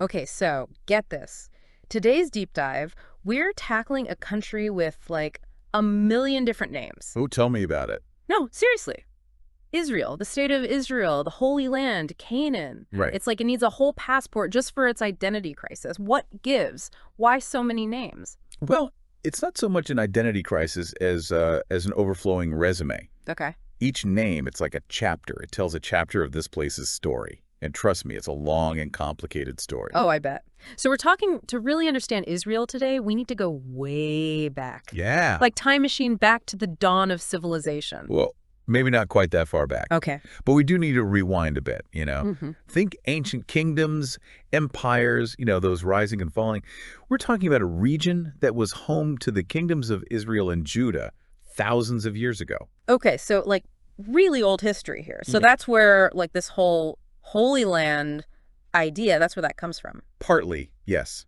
Okay, so get this. Today's deep dive, we're tackling a country with like a million different names. Oh, tell me about it. No, seriously. Israel, the state of Israel, the Holy Land, Canaan. Right. It's like it needs a whole passport just for its identity crisis. What gives? Why so many names? Well, it's not so much an identity crisis as an overflowing resume. Okay. Each name, it's like a chapter. It tells a chapter of this place's story. And trust me, it's a long and complicated story. Oh, I bet. So we're talking to really understand Israel today, we need to go way back. Yeah. Like time machine back to the dawn of civilization. Well, maybe not quite that far back. Okay. But we do need to rewind a bit, you know? Think ancient kingdoms, empires, those rising and falling. We're talking about a region that was home to the kingdoms of Israel and Judah thousands of years ago. Okay, so like really old history here. So that's where like this whole Holy Land idea, that's where that comes from. Partly, yes.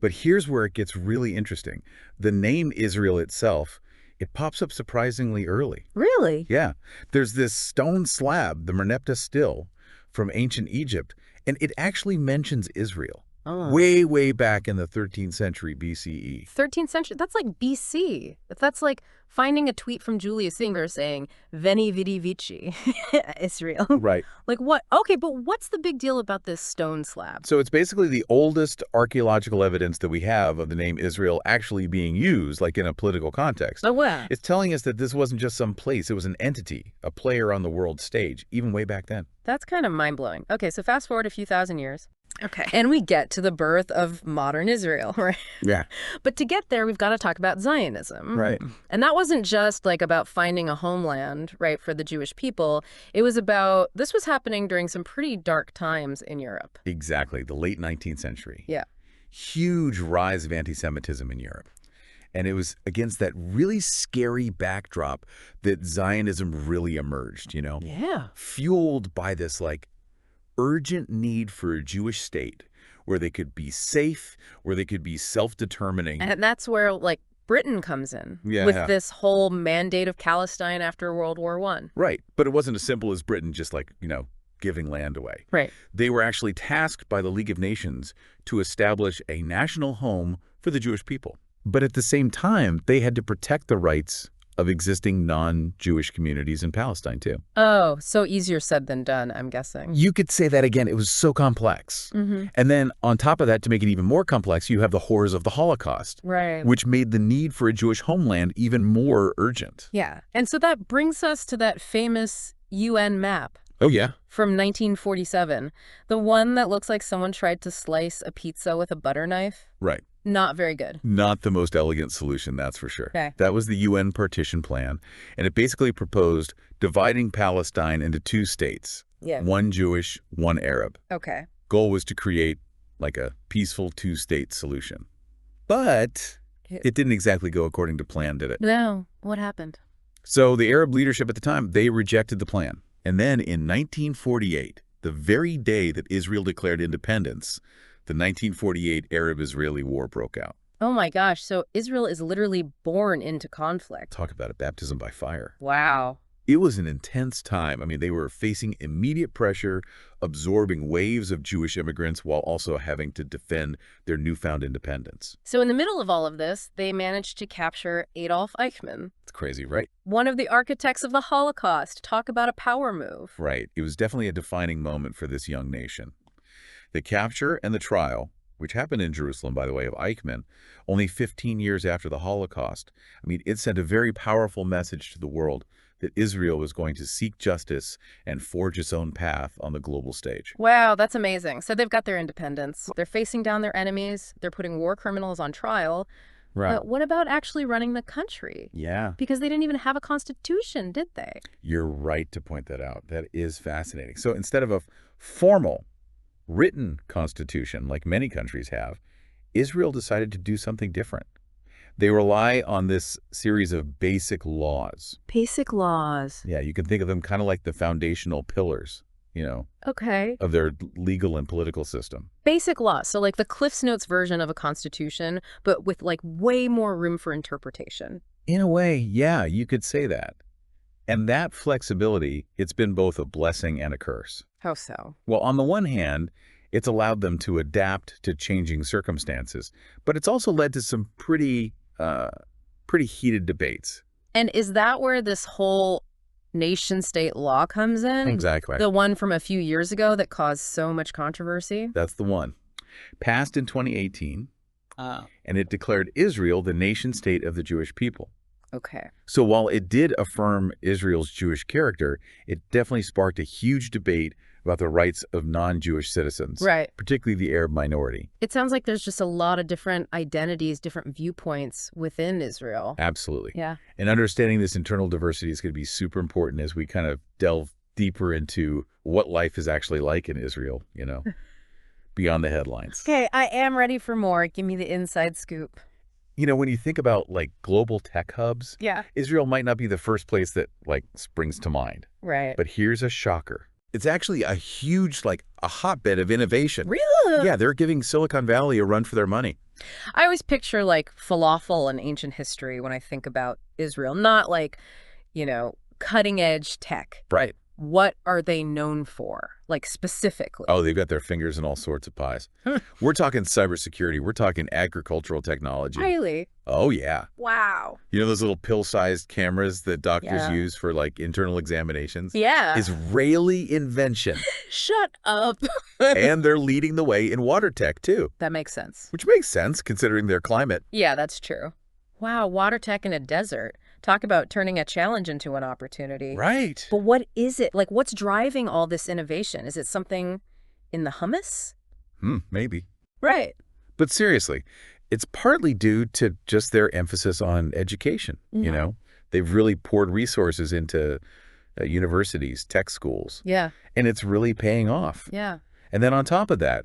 But here's where it gets really interesting. The name Israel itself, it pops up surprisingly early. Really? Yeah. There's this stone slab, the Merneptah still, from ancient Egypt, and it actually mentions Israel. Oh. Way back in the 13th century BCE. 13th century? That's like BC. That's like finding a tweet from Julius Caesar saying, Veni Vidi Vici, Israel. Right. Like what? Okay, but what's the big deal about this stone slab? So it's basically the oldest archaeological evidence that we have of the name Israel actually being used, like in a political context. Oh, wow. It's telling us that this wasn't just some place. It was an entity, a player on the world stage, even way back then. That's kind of mind-blowing. Okay, so fast forward a few thousand years. Okay. And we get to the birth of modern Israel, right? Yeah. But to get there, we've got to talk about Zionism. Right. And that wasn't just like about finding a homeland, right, for the Jewish people. It was about, this was happening during some pretty dark times in Europe. Exactly. The late 19th century. Yeah. Huge rise of anti-Semitism in Europe. And it was against that really scary backdrop that Zionism really emerged, Yeah. Fueled by this, urgent need for a Jewish state where they could be safe, where they could be self-determining. And that's where, like, Britain comes in Yeah. with this whole mandate of Palestine after World War I. Right. But it wasn't as simple as Britain just, giving land away. Right. They were actually tasked by the League of Nations to establish a national home for the Jewish people. But at the same time, they had to protect the rights of existing non-Jewish communities in Palestine, too. Oh, so easier said than done, I'm guessing. You could say that again. It was so complex. And then on top of that, to make it even more complex, you have the horrors of the Holocaust, Right. which made the need for a Jewish homeland even more urgent. Yeah. And so that brings us to that famous UN map Oh, yeah. from 1947, the one that looks like someone tried to slice a pizza with a butter knife. Right. Not very good. Not the most elegant solution, that's for sure. Okay. That was the UN partition plan, and it basically proposed dividing Palestine into two states, Yeah. one Jewish, one Arab. Okay. Goal was to create like a peaceful two-state solution. But it didn't exactly go according to plan, did it? No. What happened? So the Arab leadership at the time, they rejected the plan. And then in 1948, the very day that Israel declared independence, the 1948 Arab-Israeli War broke out. Oh my gosh. So Israel is literally born into conflict. Talk about a baptism by fire. Wow. It was an intense time. I mean, they were facing immediate pressure, absorbing waves of Jewish immigrants while also having to defend their newfound independence. So in the middle of all of this, they managed to capture Adolf Eichmann, It's crazy, right? one of the architects of the Holocaust. Talk about a power move. Right. It was definitely a defining moment for this young nation. The capture and the trial, which happened in Jerusalem, by the way, of Eichmann, only 15 years after the Holocaust, I mean, it sent a very powerful message to the world that Israel was going to seek justice and forge its own path on the global stage. Wow, that's amazing. So they've got their independence. They're facing down their enemies. They're putting war criminals on trial. Right. But what about actually running the country? Yeah. Because they didn't even have a constitution, did they? You're right to point that out. That is fascinating. So instead of a formal, written constitution, like many countries have, Israel decided to do something different. They rely on this series of basic laws. Basic laws. Yeah, you can think of them kind of like the foundational pillars, Okay. of their legal and political system. Basic laws. So like the Cliff's Notes version of a constitution, but with like way more room for interpretation. In a way, yeah, you could say that. And that flexibility, it's been both a blessing and a curse. How so? Well, on the one hand, It's allowed them to adapt to changing circumstances, but it's also led to some pretty heated debates. And is that where this whole nation-state law comes in? Exactly. The one from a few years ago that caused so much controversy? That's the one. Passed in 2018, Oh. and it declared Israel the nation-state of the Jewish people. Okay. So while it did affirm Israel's Jewish character, it definitely sparked a huge debate about the rights of non-Jewish citizens, Right. particularly the Arab minority. It sounds like there's just a lot of different identities, different viewpoints within Israel. Absolutely. Yeah. And understanding this internal diversity is going to be super important as we kind of delve deeper into what life is actually like in Israel, beyond the headlines. Okay, I am ready for more. Give me the inside scoop. When you think about like global tech hubs, Yeah. Israel might not be the first place that like springs to mind. Right. But here's a shocker. It's actually a huge, a hotbed of innovation. Really? Yeah, they're giving Silicon Valley a run for their money. I always picture like falafel and ancient history when I think about Israel, not like, cutting edge tech. Right. What are they known for, like specifically? Oh, they've got their fingers in all sorts of pies. We're talking cybersecurity. We're talking agricultural technology. Really? Oh, yeah. Wow. Those little pill-sized cameras that doctors Yeah. use for, internal examinations? Yeah. Israeli invention. Shut up. And they're leading the way in water tech, too. That makes sense. Which makes sense, considering their climate. Yeah, that's true. Wow, water tech in a desert. Talk about turning a challenge into an opportunity. Right. But what is it? Like, what's driving all this innovation? Is it something in the hummus? Maybe. Right. But seriously, it's partly due to just their emphasis on education, They've really poured resources into universities, tech schools, Yeah. and it's really paying off. Yeah. And then on top of that,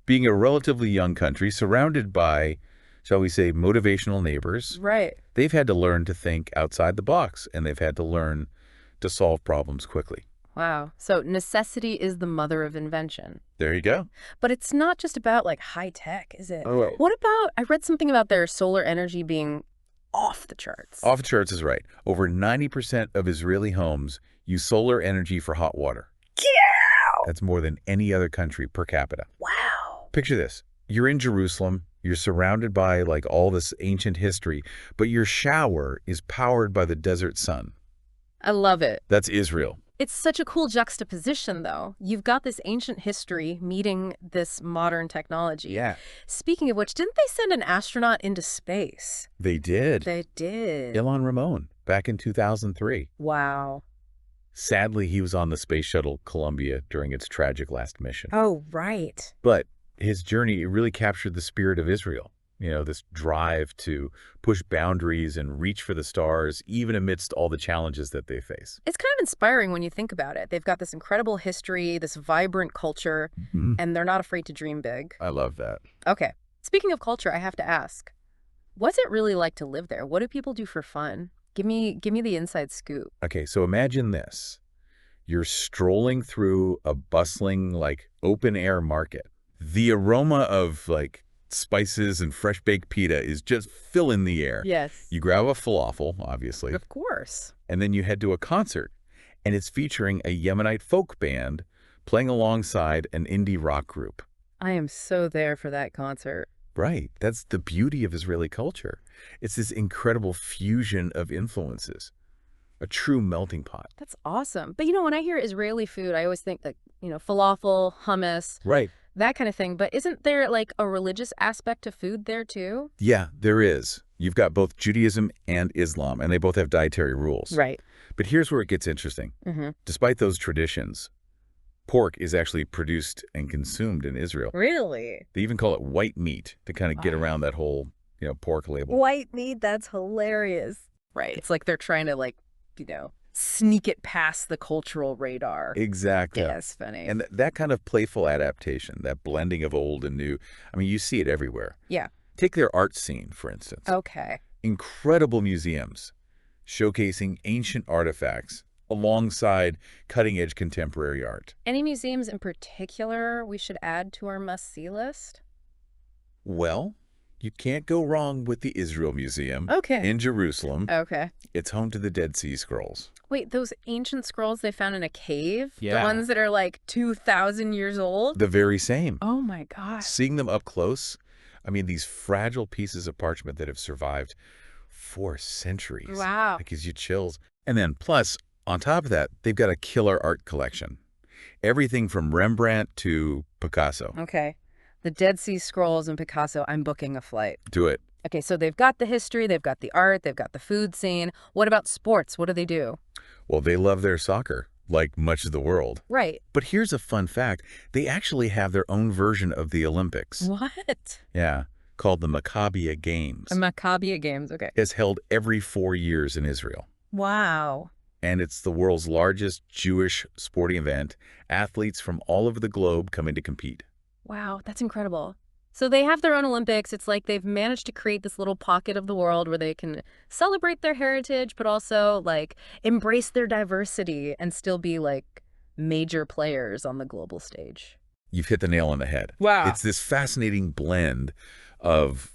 being a relatively young country surrounded by, shall we say, motivational neighbors, Right. they've had to learn to think outside the box, and they've had to learn to solve problems quickly. Wow. So necessity is the mother of invention. There you go. But it's not just about like high tech, is it? Oh, What about, I read something about their solar energy being off the charts. Off the charts is right. Over 90% of Israeli homes use solar energy for hot water. Yeah. That's more than any other country per capita. Wow. Picture this. You're in Jerusalem. You're surrounded by all this ancient history, but your shower is powered by the desert sun. I love it. That's Israel. It's such a cool juxtaposition, though. You've got this ancient history meeting this modern technology. Yeah. Speaking of which, didn't they send an astronaut into space? They did. They did. Ilan Ramon, back in 2003. Wow. Sadly, he was on the space shuttle Columbia during its tragic last mission. Oh, right. But his journey really captured the spirit of Israel. This drive to push boundaries and reach for the stars, even amidst all the challenges that they face. It's kind of inspiring when you think about it. They've got this incredible history, this vibrant culture, and they're not afraid to dream big. I love that. Okay. Speaking of culture, I have to ask, what's it really like to live there? What do people do for fun? Give me the inside scoop. Okay, so imagine this. You're strolling through a bustling, open-air market. The aroma of, spices and fresh baked pita is just filling the air. Yes. You grab a falafel, obviously, Of course. and then you head to a concert, and it's featuring a Yemenite folk band playing alongside an indie rock group. I am so there for that concert. Right. That's the beauty of Israeli culture. It's this incredible fusion of influences, a true melting pot. That's awesome. But when I hear Israeli food, I always think falafel, hummus, Right. that kind of thing. But isn't there a religious aspect to food there too? Yeah, there is. You've got both Judaism and Islam, and they both have dietary rules. Right. But here's where it gets interesting. Despite those traditions, pork is actually produced and consumed in Israel. Really? They even call it white meat to kind of get around that whole, pork label. White meat, that's hilarious. Right. It's like they're trying to sneak it past the cultural radar. Exactly. Yeah, it's funny. And that kind of playful adaptation, that blending of old and new, you see it everywhere. Yeah. Take their art scene, for instance. Okay. Incredible museums showcasing ancient artifacts alongside cutting-edge contemporary art. Any museums in particular we should add to our must-see list? Well, You can't go wrong with the Israel Museum Okay. in Jerusalem. Okay. It's home to the Dead Sea Scrolls. Wait, those ancient scrolls they found in a cave? The Yeah. ones that are like 2,000 years old? The very same. Oh my God. Seeing them up close, I mean, these fragile pieces of parchment that have survived for centuries. Wow. That gives you chills. And then, plus, on top of that, they've got a killer art collection. Everything from Rembrandt to Picasso. Okay. The Dead Sea Scrolls and Picasso, I'm booking a flight. Do it. Okay, so they've got the history, they've got the art, they've got the food scene. What about sports? What do they do? Well, they love their soccer, like much of the world. Right. But here's a fun fact. They actually have their own version of the Olympics. What? Yeah, called the Maccabiah Games. The Maccabiah Games, okay. It's held every 4 years in Israel. Wow. And it's the world's largest Jewish sporting event. Athletes from all over the globe come in to compete. Wow, that's incredible. So they have their own Olympics. It's like they've managed to create this little pocket of the world where they can celebrate their heritage, but also like embrace their diversity and still be like major players on the global stage. You've hit the nail on the head. Wow. It's this fascinating blend of,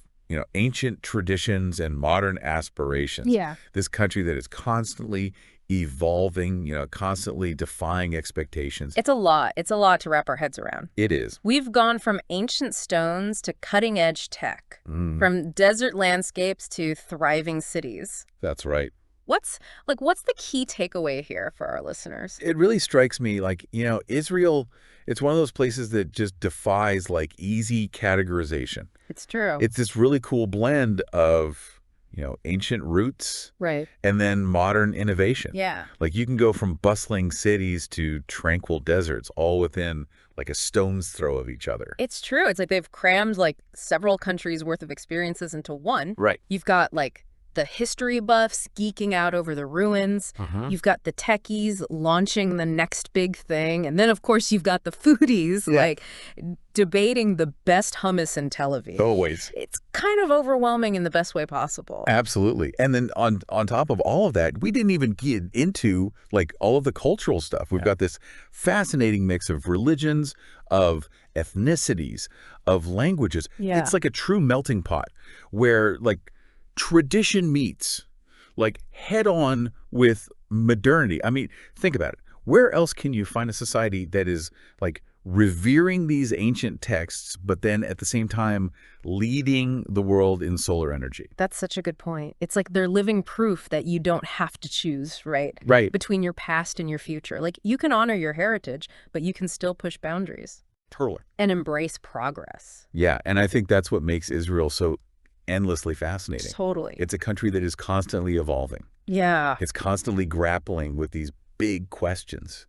ancient traditions and modern aspirations. Yeah. This country that is constantly evolving, constantly defying expectations. It's a lot. It's a lot to wrap our heads around. It is. We've gone from ancient stones to cutting-edge tech, from desert landscapes to thriving cities. That's right. What's the key takeaway here for our listeners? It really strikes me like, Israel, it's one of those places that just defies like easy categorization. It's true. It's this really cool blend of, ancient roots Right. and then modern innovation. Yeah. Like you can go from bustling cities to tranquil deserts all within like a stone's throw of each other. It's true. It's like they've crammed like several countries worth of experiences into one. Right. You've got like the history buffs geeking out over the ruins. You've got the techies launching the next big thing. And then, of course, you've got the foodies like debating the best hummus in Tel Aviv. Always. It's kind of overwhelming in the best way possible. Absolutely. And then on top of all of that, we didn't even get into like all of the cultural stuff. We've got this fascinating mix of religions, of ethnicities, of languages. Yeah. It's like a true melting pot where like tradition meets like head on with modernity. I mean, think about it. Where else can you find a society that is like revering these ancient texts, but then at the same time leading the world in solar energy? That's such a good point. It's like they're living proof that you don't have to choose, right? Right. Between your past and your future. Like you can honor your heritage, but you can still push boundaries. Totally. And embrace progress. Yeah. And I think that's what makes Israel so endlessly fascinating. Totally. It's a country that is constantly evolving. Yeah. It's constantly grappling with these big questions,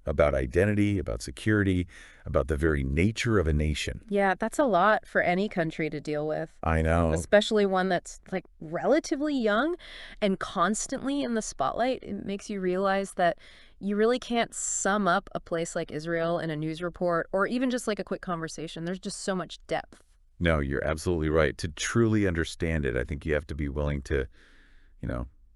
about identity, about security, about the very nature of a nation. Yeah, that's a lot for any country to deal with. I know. Especially one that's like relatively young and constantly in the spotlight. It makes you realize that you really can't sum up a place like Israel in a news report or even just like a quick conversation. There's just so much depth. No, you're absolutely right. To truly understand it, I think you have to be willing to,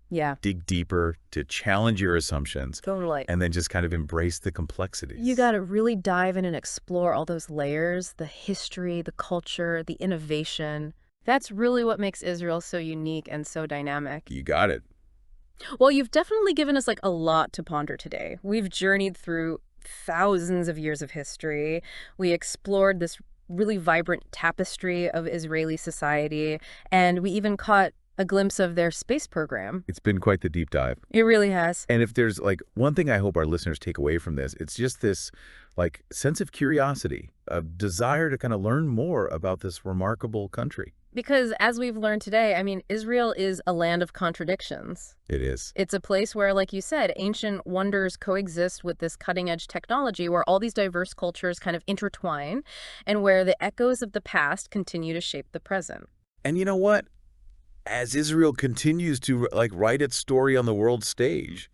Yeah. dig deeper, to challenge your assumptions, Totally. and then just kind of embrace the complexities. You got to really dive in and explore all those layers, the history, the culture, the innovation. That's really what makes Israel so unique and so dynamic. You got it. Well, you've definitely given us like a lot to ponder today. We've journeyed through thousands of years of history. We explored this really vibrant tapestry of Israeli society, and we even caught a glimpse of their space program. It's been quite the deep dive. It really has. And if there's like one thing I hope our listeners take away from this, it's just this like sense of curiosity, a desire to kind of learn more about this remarkable country. Because as we've learned today, I mean, Israel is a land of contradictions. It is. It's a place where, like you said, ancient wonders coexist with this cutting-edge technology, where all these diverse cultures kind of intertwine, and where the echoes of the past continue to shape the present. And you know what? As Israel continues to like write its story on the world stage,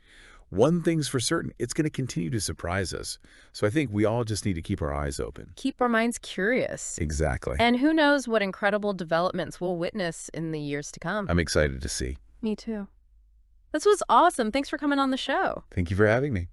one thing's for certain, it's going to continue to surprise us. So I think we all just need to keep our eyes open. Keep our minds curious. Exactly. And who knows what incredible developments we'll witness in the years to come. I'm excited to see. Me too. This was awesome. Thanks for coming on the show. Thank you for having me.